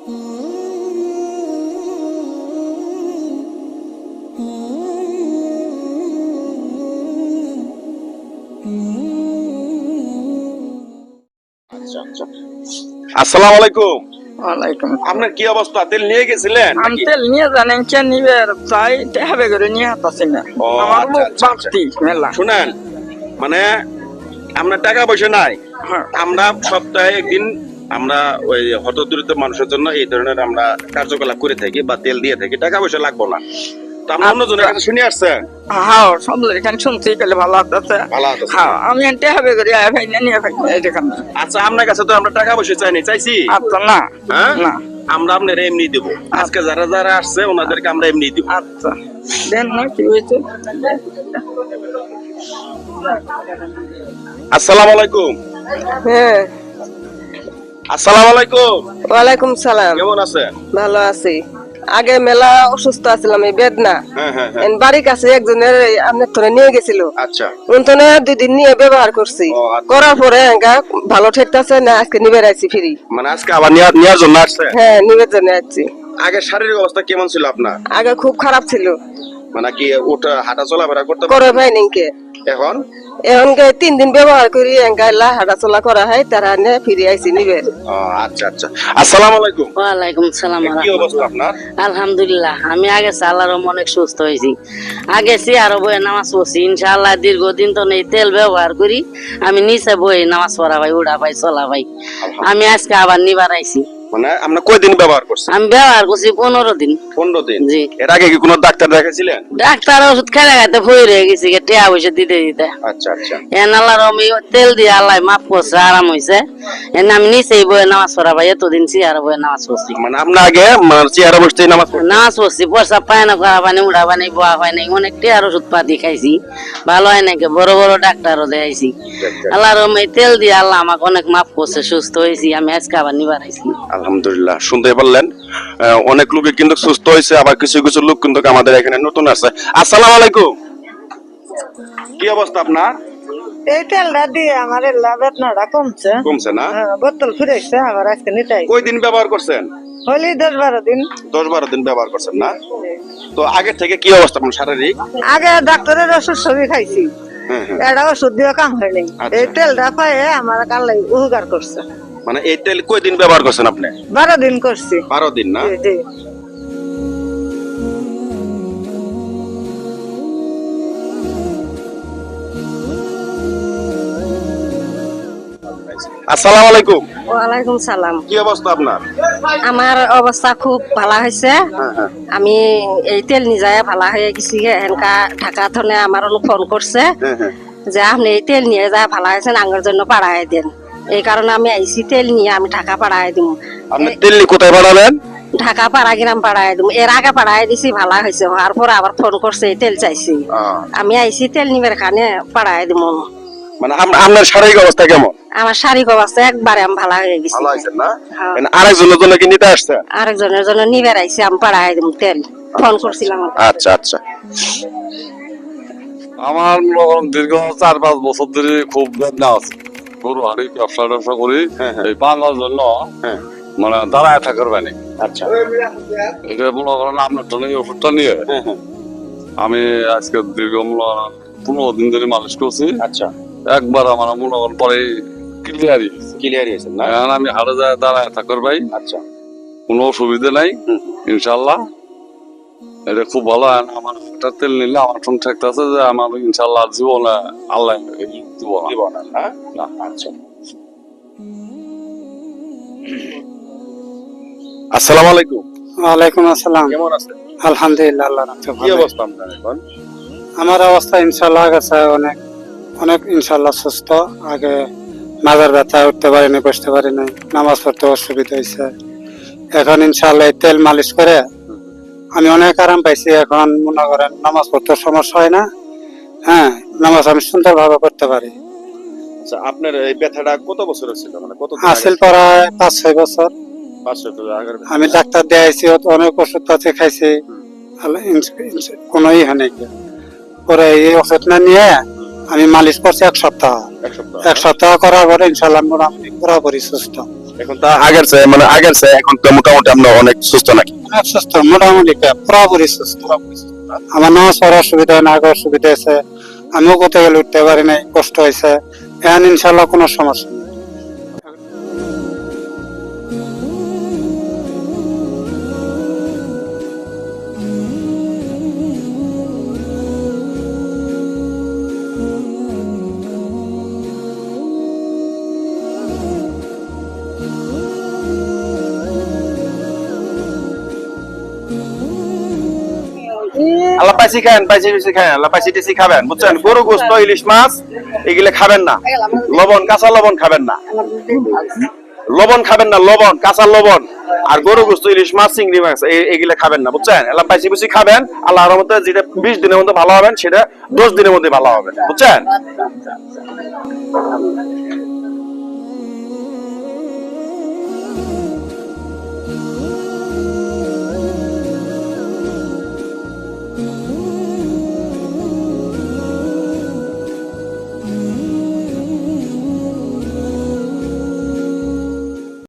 আসসালামু আলাইকুম। ওয়ালাইকুম। আপনার কি অবস্থা? তেল নিয়ে গেছিলেন? আমি তেল নিয়ে জানেন কে নিবে তাই হবে করে নিয়ে আসতেছি না। ও, আমার আচ্ছা, মুখ আচ্ছা, বাড়তি মেলা। শুনেন, মানে আমরা টাকা পয়সা নাই, হ্যাঁ। আমরা সপ্তাহে একদিন আমরা ওই হতদরিদ্র মানুষের জন্য এই ধরনের আমরা কার্যকলাপ করে থাকি বা তেল দিয়ে থাকি, টাকা পয়সা লাগবো না। তো আমরা অন্যজনের কাছে শুনে আসছেন। হ্যাঁ সব এখানে শুনছি গেলে ভালো হতেছে। ভালো হতেছে। হ্যাঁ আমি এনতে হবে করে ভাই না নিয়ে ভাই এখানে। আচ্ছা, আপনার কাছে তো আমরা টাকা পয়সা চাইনি, চাইছি? আচ্ছা না হ্যাঁ, না আমরা আপনার এমনি দেবো। আজকে যারা যারা আসছে ওনাদেরকে আমরা এমনি দিব। আচ্ছা দেন না কি হয়েছে। আসসালামু আলাইকুম। হ্যাঁ আসসালামু আলাইকুম। ওয়ালাইকুম সালাম। কেমন আছেন? ভালো আছি। আগে মেলা অসুস্থ আছিলাম, এই বেদনা হ্যাঁ হ্যাঁ হ্যাঁ। বাড়ির কাছে একজনের আপনার ধরে নিয়ে গেছিল। আচ্ছা। উনতনে 2 দিন নিয়ে ব্যবহার করছি। ও, আচ্ছা। করার পরে ভালো ঠেকতেছে না, আজকে নিবে রাখছি ফ্রি। মানে আজকে আবার নেওয়ার জন্য আসছে? হ্যাঁ নিবের জন্য আসছি। আগে শারীরিক অবস্থা কেমন ছিল আপনার? আগে খুব খারাপ ছিল, মানে কি ওটা হাঁটা চলাফেরা করতে করে ভাই নিকে। এখন এখন 3 দিন ব্যবহার করি এঙ্গাইলা হাঁটা চলা করা হয়, তারা নিয়ে ফিরে আইছি নিবে। ও, আচ্ছা আচ্ছা। আসসালামু আলাইকুম। ওয়ালাইকুম সালাম। কি অবস্থা আপনার? আলহামদুলিল্লাহ, আমি আগে আল্লাহর অনেক সুস্থ হয়েছি। আগে আরো বয়ে নামাজ পড়ছি, ইনশাআল্লাহ দীর্ঘদিন তো নেই তেল ব্যবহার করি। আমি নিচে বয়ে নামাজ পড়া ভাই, উড়া ভাই, চলা ভাই। আমি আজকে আবার নিবার আইছি। মানে আপনি কয়দিন ব্যবহার করছেন? আমি ব্যবহার করছি 15 দিন। 15 দিন? জি। এর আগে কি কোনো ডাক্তার দেখাইছিলেন? ডাক্তার ওষুধ খাইতে খাইতে ভয় রয়ে গেছি, টিয়া পয়সা দিতে দিতে। আচ্ছা আচ্ছা। এন আল্লাহর তেল দিয়ে আল্লাহ মাফ করছে, আরাম হয়েছে। এন আমি নিচেই বয়ে নামাজ পড়া ভাই, এতদিন চেয়ারে বয়ে নামাজ পড়ছি। মানে আপনি আগে চেয়ারে বসতেই নামাজ পড়তেন? নামাজ পড়ছি, পয়সা পায় না, করা পানি, উড়া পানি, বোয়া পানি, অনেক টিয়ার ওষুধ পাতি খাইছি, ভালো হয় নাকি, বড় বড় ডাক্তারও দেখাইছি। আল্লাহর তেল দিয়ে আল্লাহ আমাকে অনেক মাফ করছে, সুস্থ হয়েছি। আমি আজকে আবার নিবার আইছি। আলহামদুলিল্লাহ। শুনতে পারলেন, অনেক লোকে কিন্তু সুস্থ হয়েছে, আবার কিছু কিছু লোক কিন্তু আমাদের এখানে নতুন আছে। আসসালামু আলাইকুম। কি অবস্থা আপনার? এই তেলটা দিয়ে আমার বেদনাটা কমছে। কমছে না? বোতল ফিরেছে, আবার আজকে নিতাই। কয়দিন ব্যবহার করছেন? হলি 10-12 দিন। 10-12 দিন ব্যবহার করছেন না? তো আগে থেকে কি অবস্থা আপনার শারীরিক? আগে ডাক্তারের ওষুধ সবই খাইছি, এটা ওষুধ দিয়ে কাম হয়নি। এই তেলটা পায়ে আমার কালাই উপকার করছে। মানে এই তেল কয়দিন ব্যবহার করছেন আপনি? 12 দিন করছি। 12 দিন না? জি। আসসালামু আলাইকুম। ওয়ালাইকুম সালাম। কি অবস্থা আপনার? আমার অবস্থা খুব ভালো হয়েছে। আমি এই তেল নিয়ে ভালো হয়ে গেছি। এনকা ঢাকা থনে আমার ফোন করছে যে আপনি এই তেল নিয়ে যায় ভালো হয়েছেন, আঙ্গের জন্য পাড়ায় দেন। এই কারণে আমি আইসি তেল নিয়ে, আমি ঢাকা পাড়ায় দিব। আপনি তেল কোথায় পাঠালেন? ঢাকা পাড়া গ্রাম পাড়ায় দিব। এর আগে পাড়ায় দিছি, ভালো হয়েছে। হওয়ার পর আবার ফোন করছে এই তেল চাইছি। আমি আইসি তেল নিবার কানে পাড়ায় দিব। মানে আপনার শারীরিক অবস্থা কেমন? আমার শারীরিক অবস্থা একবারে আমি ভালো হয়ে গেছি। ভালো হয়েছে না? আরেকজনের জন্য কি নিতে আসছে? আরেকজনের জন্য নিবার আইসি, আমি পাড়ায় দিব তেল। ফোন করছিলাম। আচ্ছা আচ্ছা। আমার দীর্ঘ 4-5 বছর ধরে খুব বেদনা আছে। গরু হাড়ি ব্যবসা করি, এই পাওয়ার জন্য মানে দাঁড়ায় থাকার বানি। আচ্ছা। এটা মনে করেন আপনার জন্য এই ওষুধটা নিয়ে আমি আজকে দীর্ঘ 15 দিন ধরে মালিশ করছি। আচ্ছা। একবার আমার মনে করেন পরে ক্লিয়ার হয়েছে না? এখন আমি হাড়ে যায় দাঁড়ায় থাকার ভাই। আচ্ছা। কোনো অসুবিধা নাই ইনশাল্লাহ। এটা খুব ভালো। আমার একটা তেল নিলে আমার সঙ্গে থাকতেছে যে আমার ইনশাল্লাহ জীবনে আল্লাহ জীবন না। আচ্ছা। আসসালামু আলাইকুম। ওয়ালাইকুম আসসালাম। কেমন আছেন? আলহামদুলিল্লাহ, আল্লাহ রাখছে কি ভালো। অবস্থা আপনার এখন? আমার অবস্থা ইনশাআল্লাহ গেছে অনেক অনেক ইনশাআল্লাহ সুস্থ। আগে মাজার ব্যথা, উঠতে পারিনি, বসতে পারিনি, নামাজ পড়তে অসুবিধা হয়েছে। এখন ইনশাআল্লাহ তেল মালিশ করে আমি অনেক আরাম পাইছি। এখন মনে করেন নামাজ পড়তে সমস্যা হয় না। হ্যাঁ, নামাজ আমি সুন্দরভাবে করতে পারি। আচ্ছা, আপনার এই ব্যথাটা কত বছর ছিল? মানে কত আসিল প্রায় 5-6 বছর। 5 বছর আগে? আমি ডাক্তার দেখাইছি, অনেক ওষুধ পাতি খাইছি, কোনোই হয় নাকি। পরে এই ওষুধ না নিয়ে আমি মালিশ করছি 1 সপ্তাহ। 1 সপ্তাহ? 1 সপ্তাহ করার পরে ইনশাআল্লাহ মোটামুটি পুরোপুরি সুস্থ। এখন তা আগের চেয়ে এখন তো মোটামুটি আমরা অনেক সুস্থ নাকি? অনেক সুস্থ, মোটামুটি পুরোপুরি সুস্থ। আমার নামাজ পড়ার অসুবিধা হয় না, আগে অসুবিধা হয়েছে, আমিও কোথাও গেলে উঠতে পারি নাই, কষ্ট হয়েছে। এখন ইনশাল্লাহ কোনো সমস্যা নেই। আল্লাহ পাইছি খান, পাইছি বেশি খান, আল্লাহ পাইছি টেসি খাবেন, বুঝছেন? গরু গোস্ত, ইলিশ মাছ এগুলো খাবেন না, লবণ, কাঁচা লবণ খাবেন না, লবণ খাবেন না, লবণ, কাঁচা লবণ, আর গরু গোস্ত, ইলিশ মাছ, চিংড়ি মাছ এগুলো খাবেন না, বুঝছেন? আল্লাহ পাইছি বেশি খাবেন, আল্লাহর রহমতে যেটা 20 দিনের মধ্যে ভালো হবেন সেটা 10 দিনের মধ্যে ভালো হবে, বুঝছেন?